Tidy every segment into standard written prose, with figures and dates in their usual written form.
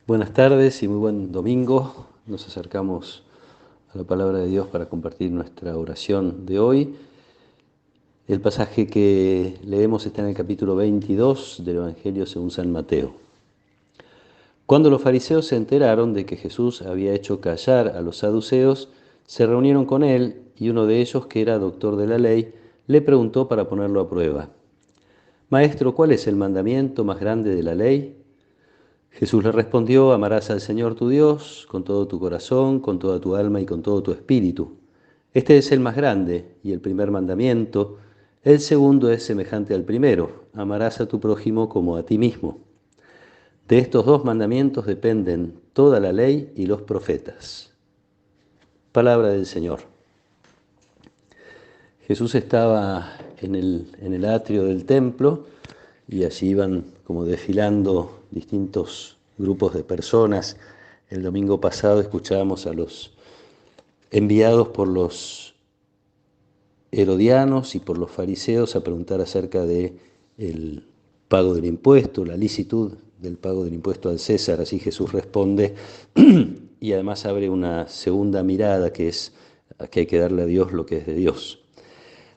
Buenas tardes y muy buen domingo. Nos acercamos a la palabra de Dios para compartir nuestra oración de hoy. El pasaje que leemos está en el capítulo 22 del Evangelio según San Mateo. Cuando los fariseos se enteraron de que Jesús había hecho callar a los saduceos, se reunieron con él y uno de ellos, que era doctor de la ley, le preguntó para ponerlo a prueba: Maestro, ¿cuál es el mandamiento más grande de la ley? Jesús le respondió: amarás al Señor tu Dios con todo tu corazón, con toda tu alma y con todo tu espíritu. Este es el más grande y el primer mandamiento. El segundo es semejante al primero: amarás a tu prójimo como a ti mismo. De estos dos mandamientos dependen toda la ley y los profetas. Palabra del Señor. Jesús estaba en el atrio del templo y allí iban como desfilando distintos grupos de personas. El domingo pasado escuchábamos a los enviados por los herodianos y por los fariseos a preguntar acerca de el pago del impuesto, la licitud del pago del impuesto al César. Así Jesús responde y además abre una segunda mirada, que es que hay que darle a Dios lo que es de Dios.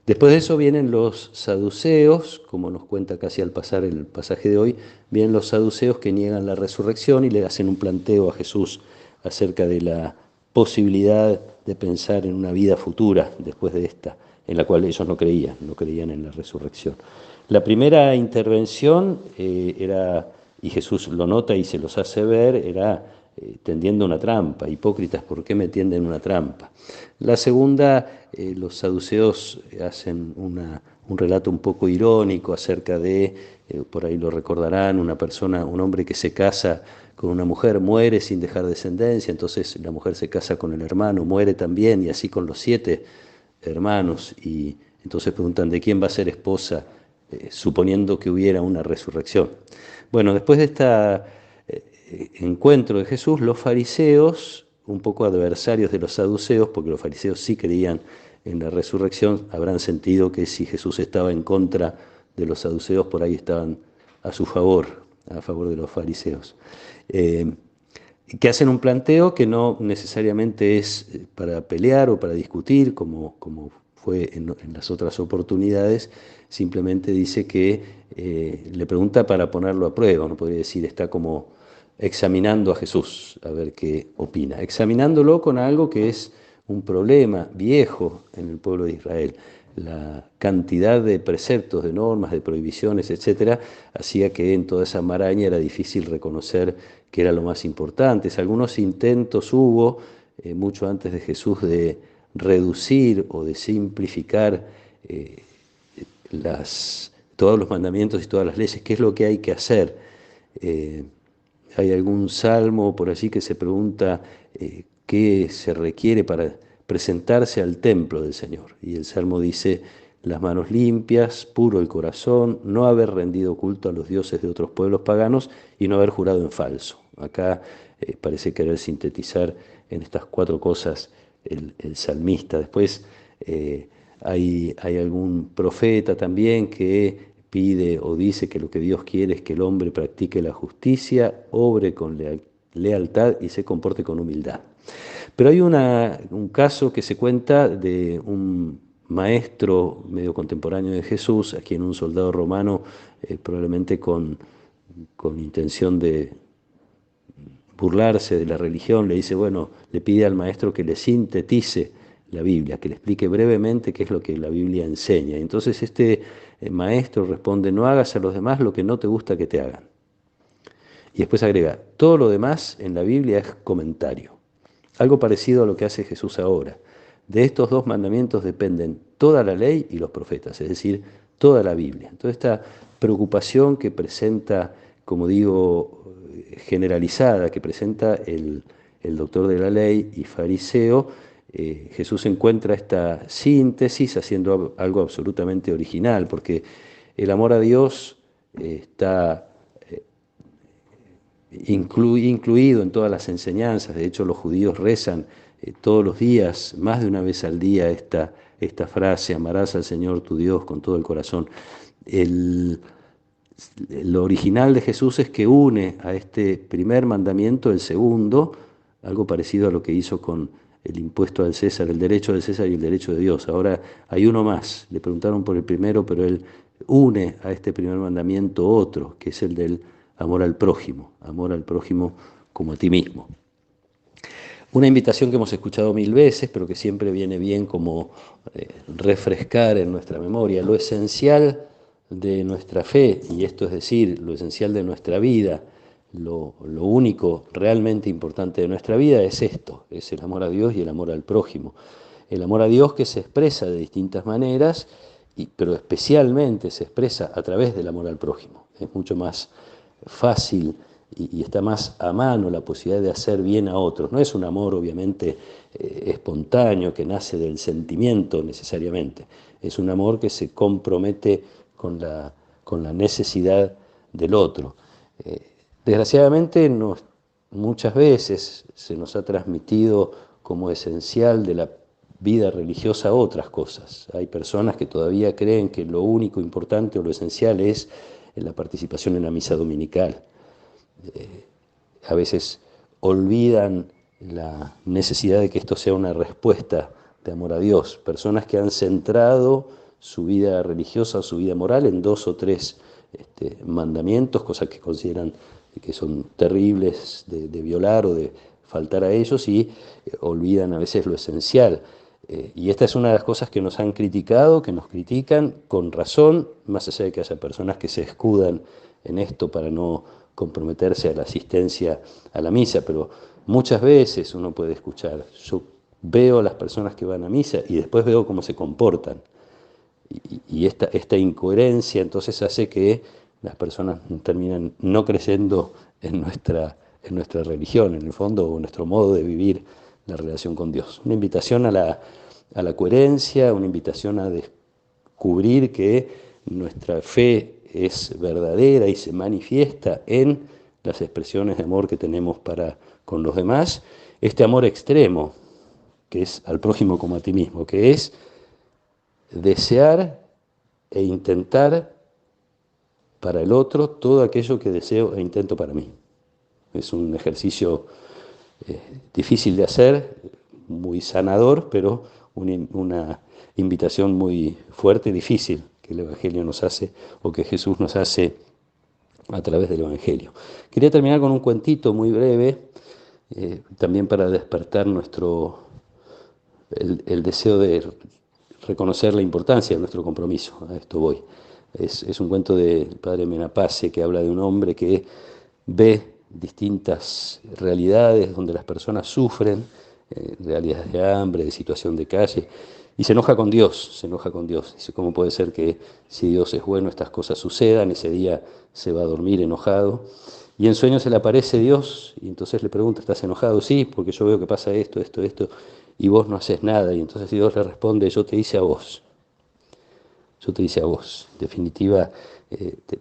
Después de eso vienen los saduceos, como nos cuenta casi al pasar el pasaje de hoy. Vienen los saduceos que niegan la resurrección y le hacen un planteo a Jesús acerca de la posibilidad de pensar en una vida futura después de esta, en la cual ellos no creían en la resurrección. La primera intervención era, y Jesús lo nota y se los hace ver, era tendiendo una trampa. Hipócritas, ¿por qué me tienden una trampa? La segunda, los saduceos hacen un relato un poco irónico acerca de, por ahí lo recordarán, un hombre que se casa con una mujer, muere sin dejar descendencia, entonces la mujer se casa con el hermano, muere también, y así con los 7 hermanos, y entonces preguntan de quién va a ser esposa, suponiendo que hubiera una resurrección. Bueno, después de este encuentro de Jesús, los fariseos, un poco adversarios de los saduceos, porque los fariseos sí creían en la resurrección, habrán sentido que si Jesús estaba en contra de los saduceos, por ahí estaban a su favor, a favor de los fariseos. Que hacen un planteo que no necesariamente es para pelear o para discutir, como fue en las otras oportunidades. Simplemente dice que le pregunta para ponerlo a prueba. Uno podría decir, está como examinando a Jesús, a ver qué opina, examinándolo con algo que es un problema viejo en el pueblo de Israel. La cantidad de preceptos, de normas, de prohibiciones, etcétera, hacía que en toda esa maraña era difícil reconocer qué era lo más importante. Algunos intentos hubo, mucho antes de Jesús, de reducir o de simplificar todos los mandamientos y todas las leyes. ¿Qué es lo que hay que hacer? Hay algún salmo por allí que se pregunta qué se requiere para presentarse al templo del Señor. Y el salmo dice: las manos limpias, puro el corazón, no haber rendido culto a los dioses de otros pueblos paganos y no haber jurado en falso. Acá parece querer sintetizar en estas 4 cosas el salmista. Después hay algún profeta también que pide o dice que lo que Dios quiere es que el hombre practique la justicia, obre con lealtad y se comporte con humildad. Pero hay un caso que se cuenta de un maestro medio contemporáneo de Jesús, a quien un soldado romano, probablemente con intención de burlarse de la religión, le dice, bueno, le pide al maestro que le sintetice la Biblia, que le explique brevemente qué es lo que la Biblia enseña. Entonces este maestro responde: no hagas a los demás lo que no te gusta que te hagan. Y después agrega: todo lo demás en la Biblia es comentario. Algo parecido a lo que hace Jesús ahora. De estos 2 mandamientos dependen toda la ley y los profetas, es decir, toda la Biblia. Entonces esta preocupación que presenta, como digo, generalizada, que presenta el doctor de la ley y fariseo, Jesús encuentra esta síntesis haciendo algo absolutamente original, porque el amor a Dios está incluido en todas las enseñanzas. De hecho, los judíos rezan todos los días, más de una vez al día, esta frase: amarás al Señor tu Dios con todo el corazón. lo original de Jesús es que une a este primer mandamiento el segundo, algo parecido a lo que hizo con el impuesto al César, el derecho del César y el derecho de Dios. Ahora hay uno más. Le preguntaron por el primero, pero él une a este primer mandamiento otro, que es el del amor al prójimo como a ti mismo. Una invitación que hemos escuchado 1000 veces, pero que siempre viene bien como refrescar en nuestra memoria. Lo esencial de nuestra fe, y esto es decir, lo esencial de nuestra vida, lo único realmente importante de nuestra vida es esto, es el amor a Dios y el amor al prójimo. El amor a Dios que se expresa de distintas maneras, pero especialmente se expresa a través del amor al prójimo. Es mucho más fácil y está más a mano la posibilidad de hacer bien a otros. No es un amor obviamente espontáneo que nace del sentimiento necesariamente, es un amor que se compromete con la necesidad del otro. Desgraciadamente muchas veces se nos ha transmitido como esencial de la vida religiosa otras cosas. Hay personas que todavía creen que lo único importante o lo esencial es la participación en la misa dominical. A veces olvidan la necesidad de que esto sea una respuesta de amor a Dios. Personas que han centrado su vida religiosa o su vida moral en 2 o 3 mandamientos, cosas que consideran que son terribles de violar o de faltar a ellos, y olvidan a veces lo esencial. Y esta es una de las cosas que nos han criticado, que nos critican con razón, más allá de que haya personas que se escudan en esto para no comprometerse a la asistencia a la misa, pero muchas veces uno puede escuchar, yo veo a las personas que van a misa y después veo cómo se comportan. Y esta incoherencia entonces hace que las personas terminan no creyendo en nuestra religión, en el fondo, o nuestro modo de vivir la relación con Dios. Una invitación a la coherencia, una invitación a descubrir que nuestra fe es verdadera y se manifiesta en las expresiones de amor que tenemos para con los demás. Este amor extremo, que es al prójimo como a ti mismo, que es desear e intentar para el otro todo aquello que deseo e intento para mí. Es un ejercicio difícil de hacer, muy sanador, pero una invitación muy fuerte y difícil que el Evangelio nos hace, o que Jesús nos hace a través del Evangelio. Quería terminar con un cuentito muy breve, también para despertar el deseo de reconocer la importancia de nuestro compromiso. A esto voy. Es un cuento del padre Menapace que habla de un hombre que ve distintas realidades donde las personas sufren, realidades de hambre, de situación de calle, y se enoja con Dios, Dice, ¿cómo puede ser que si Dios es bueno estas cosas sucedan? Ese día se va a dormir enojado, y en sueños se le aparece Dios, y entonces le pregunta, ¿estás enojado? Sí, porque yo veo que pasa esto, y vos no haces nada. Y entonces Dios le responde, yo te hice a vos. Yo te hice a vos. En definitiva,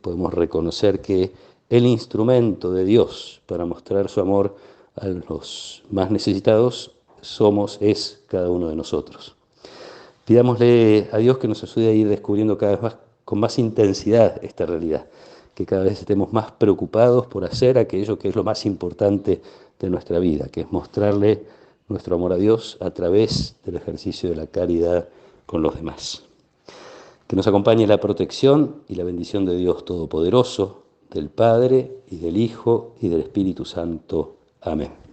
podemos reconocer que el instrumento de Dios para mostrar su amor a los más necesitados es cada uno de nosotros. Pidámosle a Dios que nos ayude a ir descubriendo cada vez más, con más intensidad, esta realidad, que cada vez estemos más preocupados por hacer aquello que es lo más importante de nuestra vida, que es mostrarle nuestro amor a Dios a través del ejercicio de la caridad con los demás. Que nos acompañe la protección y la bendición de Dios Todopoderoso, del Padre y del Hijo y del Espíritu Santo. Amén.